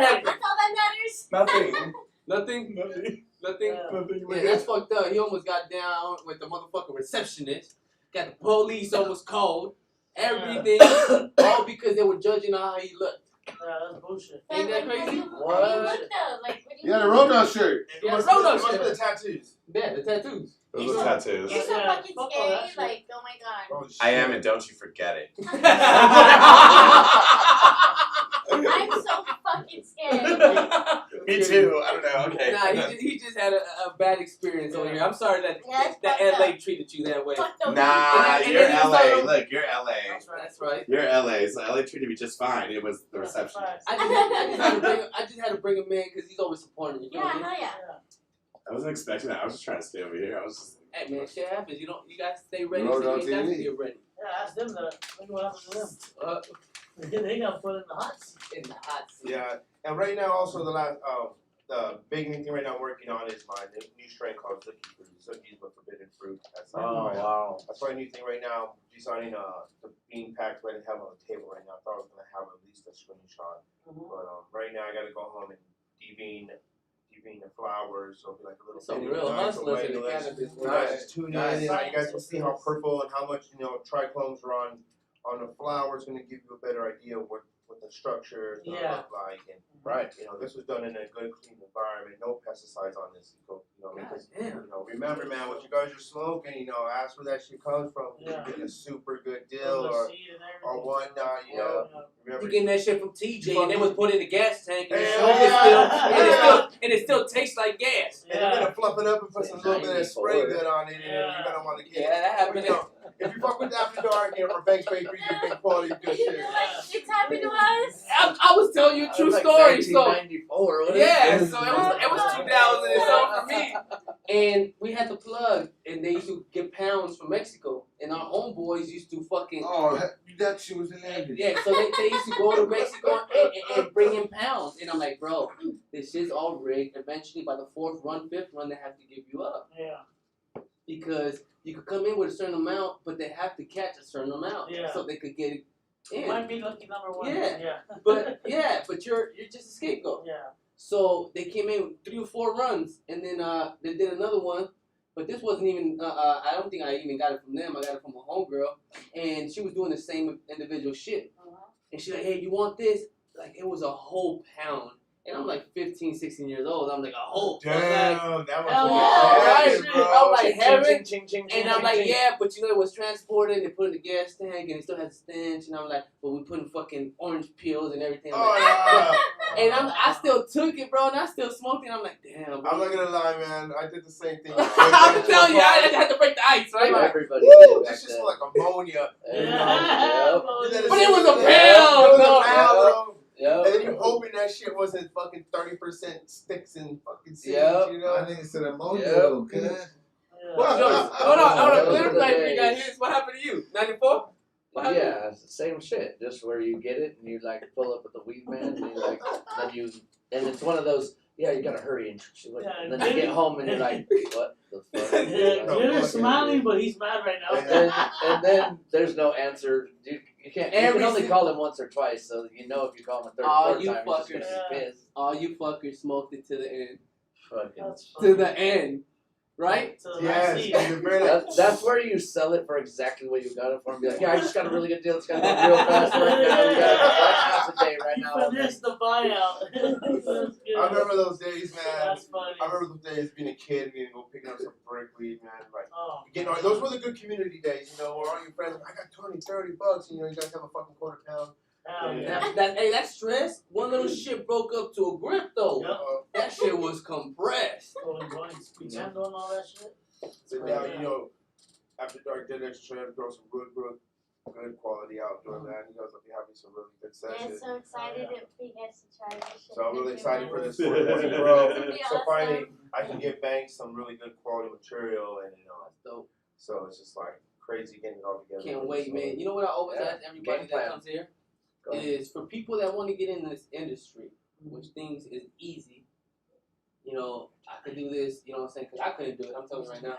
happened? That's all that matters. Nothing. Nothing? Nothing? Yeah. Yeah, that's fucked up. He almost got down with the motherfucking receptionist. Got the police almost called. Everything. All because they were judging on how he looked. That's bullshit. Ain't that crazy? How do you What? look though? Like, what do You you had a Rowdoggs shirt. Yeah, Must Rowdoggs be shit. the tattoos. Yeah, the tattoos. Those are tattoos. You're so Yeah, fucking fuck all scary. that shit. Like, oh my god. Oh, shit. I am, and don't you forget it. I'm so fucking scared. Like, Me too. I don't know. Okay. Nah, he just had a bad experience over here. I'm sorry that Yeah, it's that fucked LA up. treated you that way. fuck those Nah, And you're then he LA. started- Look, you're LA. That's right. That's right. You're LA. So LA treated me just fine. It was the reception. I just had to bring him in because he's always supporting you. Yeah, hell yeah. I wasn't expecting that. I was just trying to stay over here. I was just. Hey man, shit happens. You guys stay ready. Rowdoggs So you guys TV. get ready. Yeah, ask them that. Look what happened to them. Uh, They got put in the hot seat. in the hot seat. Yeah, and right now also the big new thing right now I'm working on is my new strain called Zookie Fruit. Zookies with forbidden fruit. That's Oh, wow. That's my new thing right now. Designing being packed ready to have on the table right now. I thought I was gonna have at least a screenshot, but right now I gotta go home and devine the flowers, so it'll be like a little. Some real hustlers in the cannabis world. Nice. Tune in, and you guys will see how purple and how much trichomes are on the flowers. Going to give you a better idea of what the structure is going to look like. And this was done in a good, clean environment. No pesticides on this. Because remember, man, what you guys are smoking, ask where that shit comes from. You're getting a super good deal or whatnot. Remember, you getting that shit from TJ, and they was put in the gas tank, and, it still tastes like gas. And you're gonna fluff it up and put some little bit of spray good on it, and you're gonna want to get it. That happened. If you fuck with AfterDark or Banxz Bakery, you get quality good shit. It's happened to us. I was telling you a true story. So 1994. yeah, so it was 2000 and so for me. And we had the plug, and they used to get pounds from Mexico, and our homeboys used to fucking. Oh, that shit was hilarious. Yeah, so they used to go to Mexico and bring in pounds, and I'm like, bro, this shit's all rigged. Eventually, by the 4th run, 5th run, they have to give you up. Yeah. Because you could come in with a certain amount, but they have to catch a certain amount, so they could get it in. Might be lucky number one. Yeah. But you're just a scapegoat. Yeah. So they came in with 3 or 4 runs, and then they did another one. But this wasn't even, I don't think I even got it from them. I got it from a homegirl. And she was doing the same individual shit. And she's like, hey, you want this? Like, it was a whole pound. And I'm like 15, 16 years old. I'm like, a whole pound. Damn, that was right? I'm like, heaven. Ching, And I'm like, yeah, but it was transported. They put it in the gas tank, and it still has a stench. And I'm like, but we put in fucking orange peels and everything. And I still took it, bro, and I still smoked it. And I'm like, damn, bro. I'm not gonna lie, man. I did the same thing. I'm telling you, I had to break the ice, right? Everybody this just like ammonia. But it was a pound, And then you're hoping that shit wasn't fucking 30% sticks and fucking seeds, I think it's an ammonia, okay? Hold on. Clear you got his. What happened to you? 94? Yeah, it's the same shit. Just where you get it and you like pull up with the weed man and and it's one of those. Yeah, you gotta hurry and then you get home and you're like, what the fuck? You're smiling, but he's mad right now. And then there's no answer. You can't. You can only call him once or twice, so if you call him a third or fourth time, he's just gonna be pissed. All you fuckers smoked it to the end. Fucking to the end. Right? Yes. That's where you sell it for exactly what you got it for and be like, yeah, I just got a really good deal. It's got to go real fast right now. We got $5 a day right now. Finish the buyout. I remember those days, man. That's funny. I remember those days being a kid and go picking up some brick weed, man. Like, those were the good community days, where all your friends, I got 20, 30 bucks, you guys have a fucking quarter pound. That stress, one little shit broke up to a grip though. That shit was compressed. And all that shit. So now, AfterDark did extra to throw some good quality outdoor, man. You guys will be having some really good sessions. Yeah, so excited for you guys to try this shit. So I'm really excited for this 420 Pro. So finally, I can give Banxz some really good quality material, and dope. So it's just like crazy getting it all together. Can't wait, man. You know what I always ask everybody that comes here? Is for people that want to get in this industry, which things is easy. I could do this, you know what I'm saying? Because I couldn't do it. I'm telling you right now.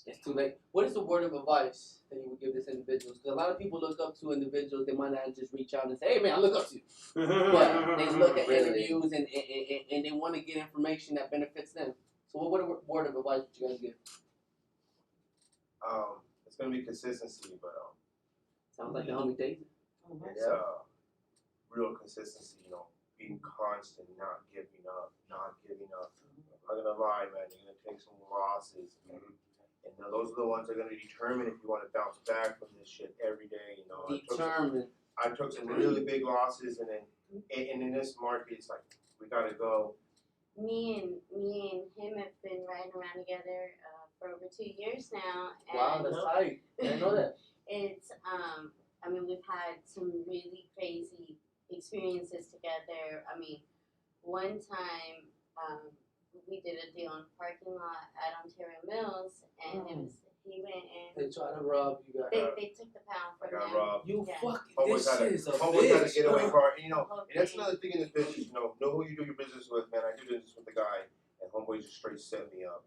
It's too late. What is the word of advice that you would give this individual? Because a lot of people look up to individuals. They might not just reach out and say, hey, man, I look up to you. But they look at interviews and they want to get information that benefits them. So what word of advice would you guys give? It's going to be consistency, but sounds like the homie Dazer. It's real consistency, being constant, not giving up. I'm not gonna lie, man, you're gonna take some losses, and those are the ones that are gonna determine if you want to bounce back from this shit every day. I took some really big losses, and in this market, it's like we gotta go. Me and him have been riding around together for over 2 years now. And wow, that's tight. I didn't know that. It's we've had some really crazy experiences together. One time we did a deal in the parking lot at Ontario Mills, and he went in. They tried to rob you guys. They took the pound from him. Robbed. You fucking Always this had shit is a always had a bitch. getaway car. And that's another thing in this business. Know who you do your business with, man. I do business with the guy, and homeboy just straight set me up.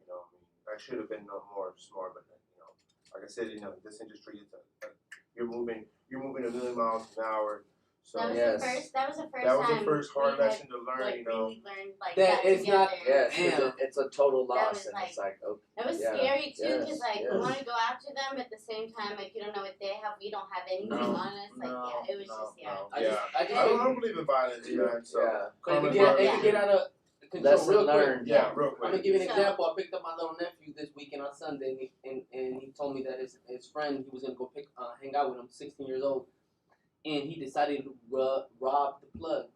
I should have been more smart, but like I said, this industry is you're moving a million miles an hour. So that was Yes. the first. That was the first that was time. the first hard we lesson to learn, Like, you know. really learned like That that it's not- together. Yes, Damn. it's a total That loss, was and like- it's like, oh, That was Yeah. scary too, because Yes, like yes. we want to go after them, but at the same time, like you don't know what they have. We don't have anything No, on us. Like yeah, it was just no. I I just don't believe in violence, man. So yeah. But it karma's could hard. get out of control Lesson real quick. learned. Yeah, real I'm gonna quick. give you an So- example. I picked up my little nephew this weekend on Sunday, and he told me that his friend, he was gonna go hang out with him, 16 years old, and he decided to rob the plug.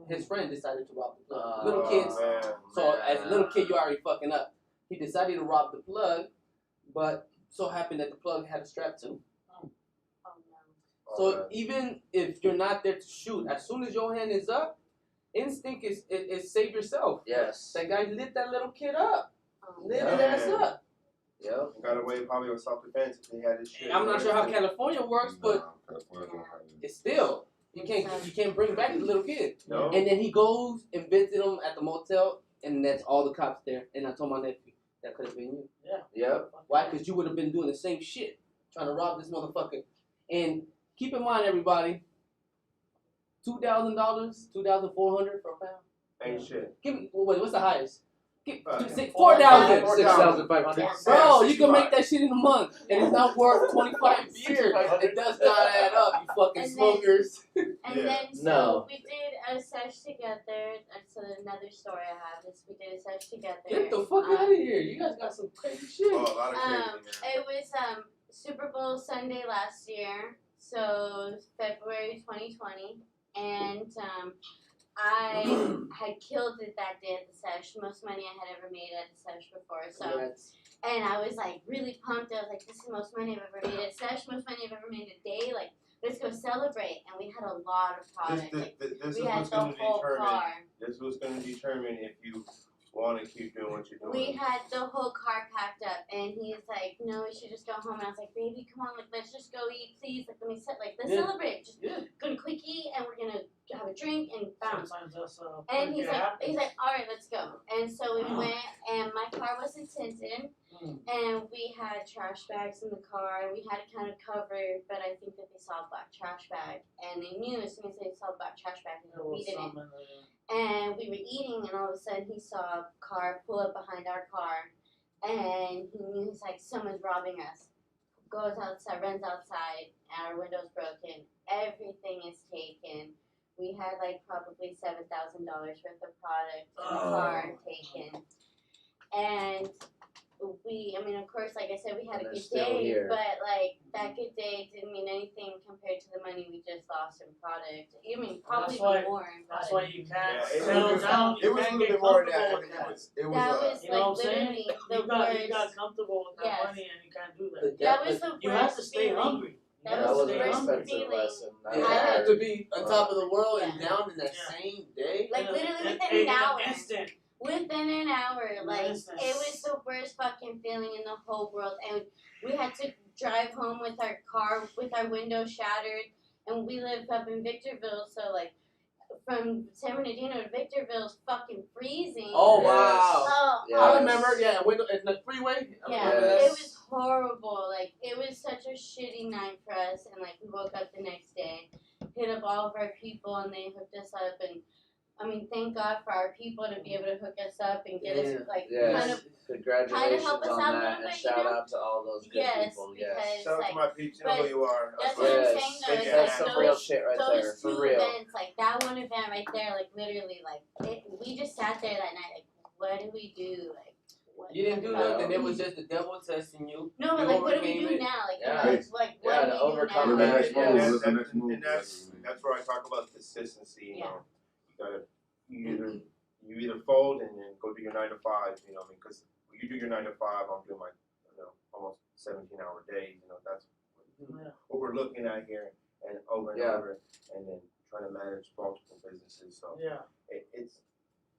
His friend decided to rob the plug. Little kids. Man. So as a little kid, you already fucking up. He decided to rob the plug, but so happened that the plug had a strap too. Oh no. So man. even if you're not there to shoot, as soon as your hand is up, instinct is save yourself. Yes. That guy lit that little kid up. Oh, Lit Yeah. his ass up. Yep. Got away probably with self-defense if he had his shit. I'm not sure how California works, but it's still you can't bring back the little kid. No. And then he goes and visits him at the motel, and that's all the cops there. And I told my nephew that could have been you. Yep. Why? Because you would have been doing the same shit, trying to rob this motherfucker. And keep in mind, everybody, $2,000, $2,400 for a pound. Ain't shit. Give me what's the highest? $4,000. 4,000. 6,500. Yeah. Bro, you can make that shit in a month, and it's not worth 25 years. It does not add up, you fucking And then- smokers. And Yeah. then so No. we did a sesh together. So another story I have is we did a sesh together. Get the fuck out of here. You guys got some crazy shit. Oh, a lot of crazy, man. It was Super Bowl Sunday last year, so February 2020, and I had killed it that day at the sesh. Most money I had ever made at the sesh before. So, and I was like really pumped. I was like, this is the most money I've ever made at a sesh. Most money I've ever made a day. Like, let's go celebrate. And we had a lot of product. This we is had what's the going to whole determine. car. This was going to determine if you want to keep doing what you're doing. We had the whole car packed up, and he's like, "No, we should just go home." And I was like, "Baby, come on, like let's just go eat, please. Like let me let's celebrate. Just gonna quick eat, and we're gonna have a drink and bounce." And he's like, "All right, let's go." And so we went, and my car wasn't tinted, and we had trash bags in the car, and we had it kind of covered, but I think that they saw a black trash bag, and they knew as soon as they saw a black trash bag, we didn't. And we were eating, and all of a sudden he saw a car pull up behind our car, and he knew he's like, someone's robbing us. Goes outside, runs outside, our window's broken, everything is taken. We had like probably $7,000 worth of product in the car taken. And I mean, of course, like I said, we had a good day, but like that good day didn't mean anything compared to the money we just lost in product. I mean, probably more in product. That's why you can't Yeah, settle down. It was a little bit more than that. It was That was you know like what I'm saying? literally the You worst. got comfortable with that Yes. money and you can't do that. That was the worst. You have to stay feeling. hungry. You That have was to the stay worst hungry. expensive feeling. lesson. You have to be on top of the world and down in that same day. Like literally within an hour. Within an hour, like it was the worst fucking feeling in the whole world, and we had to drive home with our car with our window shattered, and we live up in Victorville, so like from San Bernardino to Victorville is fucking freezing. Oh, Yes. wow. Oh, Yes. I remember, in the freeway. Yeah, Yes. it was horrible. Like it was such a shitty night for us, and like we woke up the next day, hit up all of our people, and they hooked us up, and I mean, thank God for our people to be able to hook us up and get us like kind of Congratulations help us on out a that, little and bit, shout you know? out to all those good people. Yes. because Shout out like to my peeps. You know who you are. that's what I'm saying though. It's That's like some real those, shit right those there, two for real. events, like that one event right there, like literally, like we just sat there that night, like what do we do? Like what You didn't do the fuck? nothing. It was just the devil testing you. No, but You like what do we overcame do it. now? Like Yeah. like Yeah, what to do we do overcome now? that, And that's where I talk about consistency. You know, you gotta you either fold and then go do your 9 to 5. You know, I mean, because when you do your 9 to 5, I'm doing my almost 17-hour days. You know, that's what we're looking at here, and over and over, and then trying to manage multiple businesses. So it's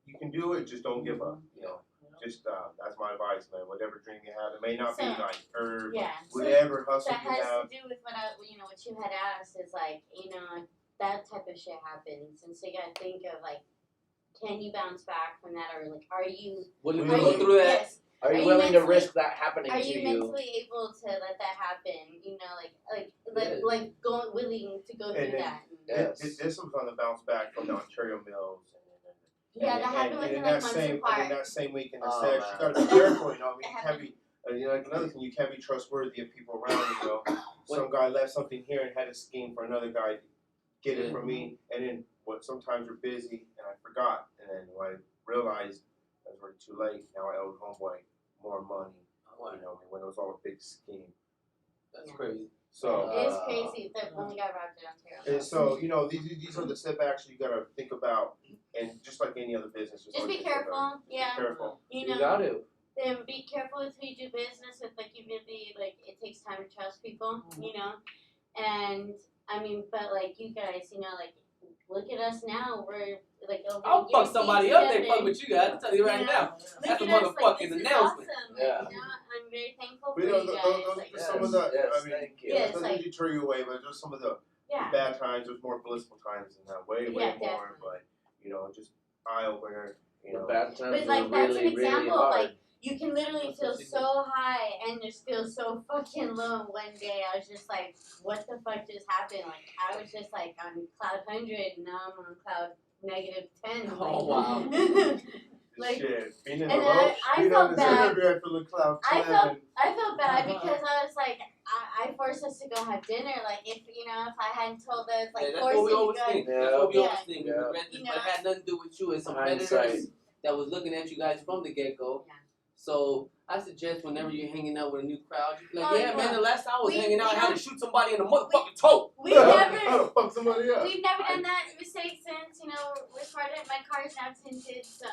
you can do it, just don't give up. You know. Just that's my advice, man. Whatever dream you have, it may not be like herb, whatever hustle that you has have. to do with what what you had asked is like that type of shit happens, and so you gotta think of like, can you bounce back from that, or like, are you? Will you go through that? Yes. Are you willing to risk that happening Are to you you? mentally able to let that happen? You know, like going willing to go through that. Yes. This was on the bounce back from the Ontario Mills. Yeah, that happened within like months apart. And in that same weekend, I Oh, said, man. you gotta be careful, you know. I mean, you can't be, you know, like another thing, you can't be trustworthy of people around you, you know. Some guy left something here and had a scheme for another guy to get it from me, and then sometimes we're busy and I forgot, and then when I realized I was already too late. Now I owed homeboy more money, you know, when it was all a big scheme. That's crazy. So it is crazy that when we got robbed in Ontario. And so, you know, these are the setbacks you gotta think about, and just like any other business, Just be careful. Yeah. Be careful. You know. You got to. Then be careful with who you do business with. Like you really it takes time to trust people. You know, and I mean, but like you guys, you know, like look at us now. We're like over. I'll fuck somebody up. They fuck with you guys. I'll tell you right now. That's a motherfucking announcement. Awesome. Yeah. You know, I'm very thankful But for you know, you guys. those some of the, I mean, thank you. Yes, doesn't deter you away, but just some of the bad times. There's more blissful times than that. Way more. Definitely. But you know, just eye opener. You know, The bad times But like were that's really, an really example. hard. Like you can literally feel so high and just feel so fucking low. One day I was just like, what the fuck just happened? Like I was just like on cloud 100, and now I'm on cloud -10. Oh wow. Like, shit. Being in and the low, I felt bad. I felt bad because I was like, I forced us to go have dinner. Like if if I hadn't told us, like that's forcing what we always you guys. think. That's what we always think. We Yeah. regret this, but it had nothing to do with you. It's some Hindsight. predators that was looking at you guys from the get go. Yeah. So I suggest whenever you're hanging out with a new crowd, you be like, Oh, yeah, man, the last time I was we- hanging out, I we had to don't- shoot somebody in the motherfucking toe. We've never. fuck somebody up. We've never done that mistake since, we're smarter. My car's now tinted, so.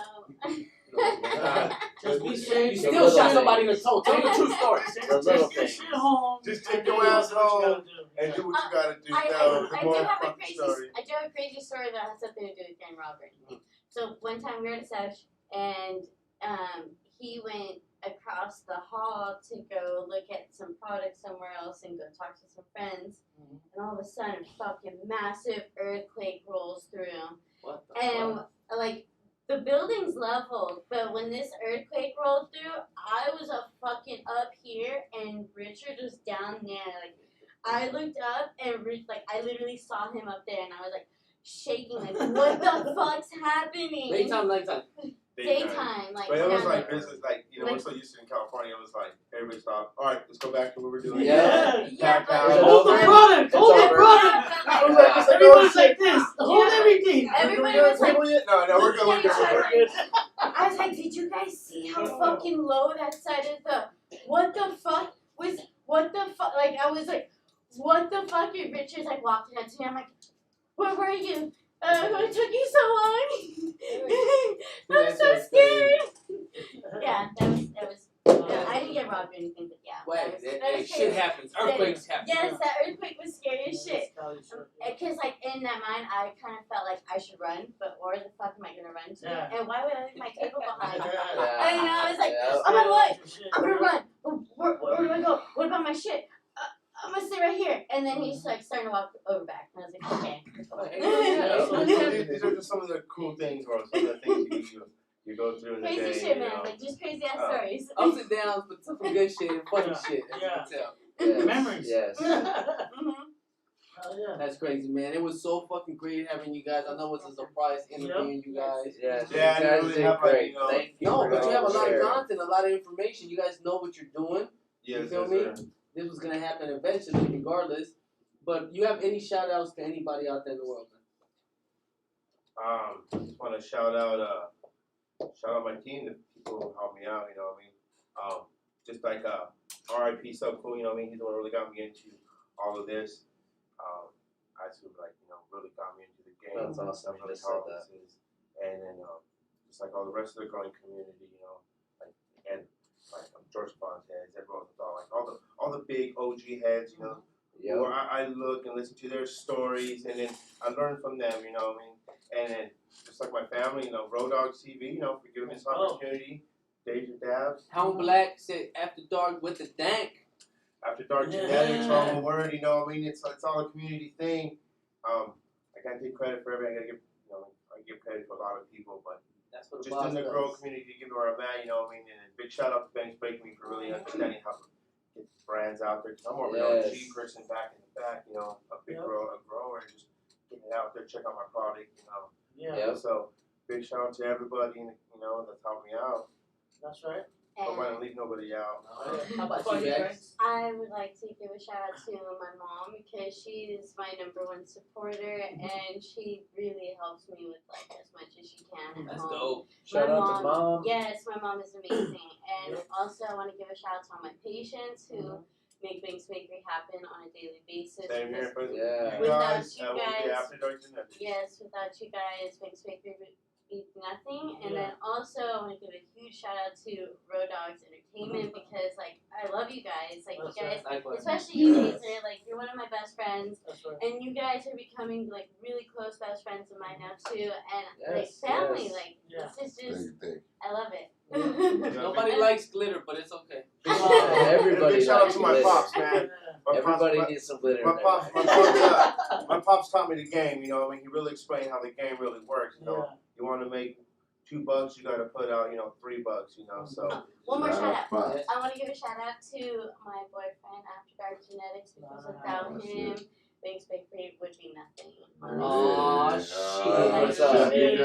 Just be You safe. still shot somebody in the toe. Tell me the true story. The little Take your things. shit home. Just take and your do ass what you home gotta do. and do what you gotta do. I Now, do have a crazy story that has something to do with gang robbery. So one time we were at a sesh, and he went across the hall to go look at some products somewhere else and go talk to some friends. And all of a sudden, a fucking massive earthquake rolls through. What the And fuck? like the building's leveled, but when this earthquake rolled through, I was fucking up here and Richard was down there. Like I looked up and I literally saw him up there, and I was like shaking, like what the fuck's happening? Daytime, nighttime. Daytime, like. But it was now, like business, like we're so used to in California. It was like everybody stopped. All right, let's go back to what we're doing. Yeah. Yeah, Pack but out. Hold the product. It's Hold the over. product. I was like, Everybody's like this. Hold everything. Everybody was like, No, we're good. We're good. We're good. I was like, did you guys see how fucking low that side of the? What the fuck was? What the fuck? Like I was like, what the fuck? And Richard's like walking up to me. I'm like, where were you? What took you so long? I'm so scared. Yeah, that was. I didn't get robbed or anything, but yeah. Wait, that was shit crazy. happens. Earthquakes happen. Yes, that earthquake was scary as shit. Because, like, in that mind, I kind of felt like I should run, but where the fuck am I going to run to? Yeah. And why would I leave my table behind? Yeah. And I was like, Yeah. I'm gonna what? I'm gonna run. Where do I go? What about my shit? I'm gonna stay right here. And then he's like starting to walk over back. And I was like, okay. These are just some of the cool things, or some of the things you go through in the day. Crazy shit, man. Like, just crazy ass stories. Ups and downs, but some good shit and funny shit. As you can tell. Yes. Memories. Yes. Hell yeah. That's crazy, man. It was so fucking great having you guys. I know it was a surprise interviewing you guys. Yes. Yeah, You guys really did have, great. like, Thank you. No, for but you have a lot of sharing. content, a lot of information. You guys know what you're doing. Yes, You feel yes, me? sir. This was gonna happen eventually, regardless. But you have any shout outs to anybody out there in the world? Just want to shout out my team, the people who helped me out. You know what I mean? Just like R.I.P. So cool. You know what I mean? He's the one who really got me into all of this. I sort of really got me into the game. That's awesome. Really You just said how that. this is. And then just like all the rest of the growing community, and like George Fontaine, Ed Rosenthal, like all the big OG heads, Yep. where I look and listen to their stories, and then I learn from them, you know what I mean? And then just like my family, Rowdoggs Tv, for giving me this opportunity. Dazer Dabs. Hound Black said AfterDark with the dank. AfterDark genetics, all the word, you know what I mean? It's all a community thing. I gotta take credit for everything. I give credit to a lot of people, but That's what the just boss in the does. grow community, give me where I'm at, you know what I mean? And big shout out to Banxz Bakery for really understanding how to get brands out there. Cause I'm more of an OG person back in the back, you know, a big grower, and just getting it out there, check out my product, you know. Yeah. So big shout out to everybody, you know, that's helped me out. That's right. Hope I don't leave nobody out. How about you, Banxz? I would like to give a shout out to my mom because she's my #1 supporter and she really helps me with like as much as she can at That's home. dope. Shout out to mom. Yes, my mom is amazing. And also I want to give a shout out to all my patients who make Banxz Bakery happen on a daily basis. Same here for you Without guys. you I will be guys, AfterDark tonight. yes, without you guys, Banxz Bakery would be nothing. And then also I want to give a huge shout out to Rowdoggs Entertainment because like I love you guys. Like you guys, especially you Dazer, like you're one of my best friends. And you guys are becoming like really close best friends of mine now too. And like family, like this is just I love it. Nobody likes glitter, but it's okay. Everybody big shout out likes to my glitter. pops, man. Everybody needs some glitter. My pops taught me the game, you know. I mean, he really explained how the game really works. You know, you want to make $2, you got to put out, you know, $3, you know. So one more shout out. I want to give a shout out to my boyfriend, AfterDark Genetics, because without him, Banxz Bakery would be nothing. Oh shit! What's up? Hey,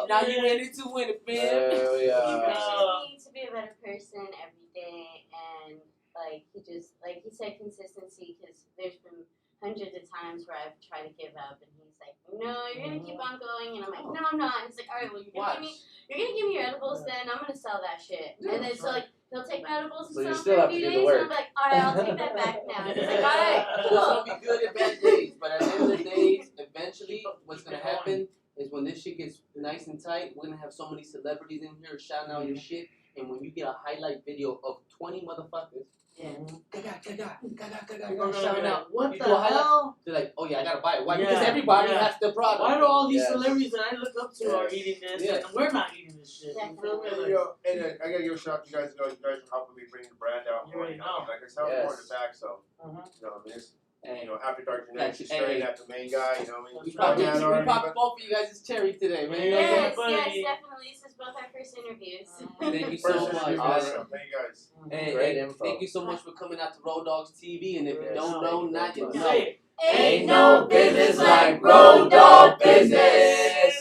now you ready to win it, man? There we He are. pushes me to be a better person every day, and like he just like he said consistency because there's been hundreds of times where I've tried to give up, and he's like, "No, you're gonna keep on going," and I'm like, "No, I'm not." And he's like, "All right, well, you're gonna give me your edibles, then I'm gonna sell that shit." And then so like he'll take my edibles and sell them for a few days, and I'm like, "All right, I'll take that back now." And he's like, "All right, It's cool." gonna be good in bad days, but at the end of the day, eventually, what's gonna happen is when this shit gets nice and tight, we're gonna have so many celebrities in here shouting out your shit, and when you get a highlight video of 20 motherfuckers, shouting out, what you the do a highlight, hell? they're like, oh yeah, I gotta buy it. Why? Because everybody has the product. Why do all these celebrities that I look up to are eating this and we're not eating this shit? Yeah. You feel me? and, you know, and I gotta give a shout out to you guys. You guys are helping me bring the brand out more. You know, like I said, I'm more in the back, so you know, I mean, it's, you know, AfterDark Genetics is straight at the main guy. You know, what I mean, We popped both of you guys' cherry today, man. Yes, definitely. This is both our first interviews. Thank you so much. Awesome. Thank you guys. Great info. Thank you so much for coming out to Rowdoggs TV, and if you don't know, now you know. Ain't no business like Road Dogg business.